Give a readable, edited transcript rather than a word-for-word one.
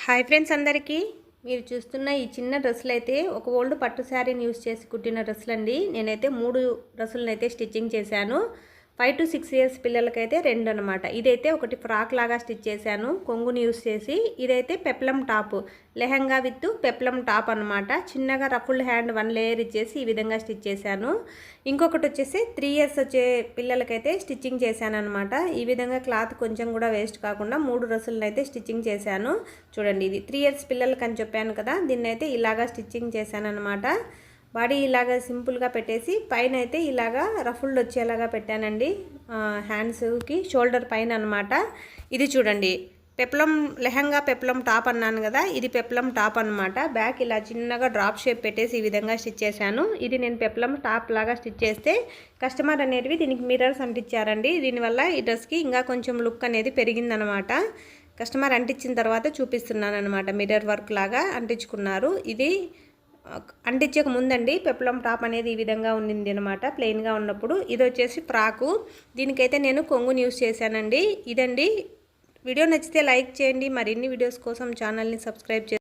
Hi friends అందరికీ మీరు చూస్తున్న ఈ చిన్న డ్రెస్సులు అయితే ఒక ఓల్డ్ పట్టు శారీని యూస్ చేసి కుట్టిన డ్రెస్సులు అండి. నేనైతే 3 డ్రెస్సులను అయితే స్టిచ్చింగ్ చేశాను. 5 to 6 ఇయర్స్ పిల్లలకైతే 2 అనమాట. ఇదైతే ఒకటి ఫ్రాక్ లాగా స్టిచ్ చేశాను కొంగుని యూస్ చేసి. ఇదైతే peplum top, lehenga with peplum top అనమాట. చిన్నగా రఫుల్ హ్యాండ్ 1 లేయర్ ఇచ్చేసి ఈ విధంగా స్టిచ్ చేశాను. ఇంకొకటి వచ్చేసి 3 ఇయర్స్ వచ్చే పిల్లలకైతే స్టిచ్చింగ్ చేశాను అనమాట. ఈ విధంగా క్లాత్ కొంచెం కూడా వేస్ట్ కాకుండా 3 డ్రెస్సులను అయితే స్టిచ్చింగ్ చేశాను. చూడండి, ఇది 3 ఇయర్స్ పిల్లలకి అని చెప్పాను కదా, దీన్ని అయితే ఇలాగా స్టిచ్చింగ్ చేశాను అనమాట. బాడీ ఇలాగా సింపుల్గా పెట్టేసి పైన అయితే ఇలాగా రఫుల్డ్ వచ్చేలాగా పెట్టానండి, హ్యాండ్స్కి షోల్డర్ పైన అనమాట. ఇది చూడండి, పెప్లం లెహంగా పెప్లం టాప్ అన్నాను కదా, ఇది పెప్లం టాప్ అనమాట. బ్యాక్ ఇలా చిన్నగా డ్రాప్ షేప్ పెట్టేసి ఈ విధంగా స్టిచ్ చేశాను. ఇది నేను పెప్లం టాప్ లాగా స్టిచ్ చేస్తే కస్టమర్ అనేటివి దీనికి మిర్రర్స్ అంటించారండి. దీనివల్ల ఈ డ్రెస్కి ఇంకా కొంచెం లుక్ అనేది పెరిగిందనమాట. కస్టమర్ అంటించిన తర్వాత చూపిస్తున్నాను అనమాట. మిర్రర్ వర్క్ లాగా అంటించుకున్నారు. ఇది అంటించక ముందండి పెప్లం టాప్ అనేది ఈ విధంగా ఉండింది అనమాట, ప్లెయిన్గా ఉన్నప్పుడు. ఇది వచ్చేసి ఫ్రాకు, దీనికైతే నేను కొంగుని యూస్ చేశానండి. ఇదండి, వీడియో నచ్చితే లైక్ చేయండి. మరిన్ని వీడియోస్ కోసం ఛానల్ని సబ్స్క్రైబ్ చేయండి.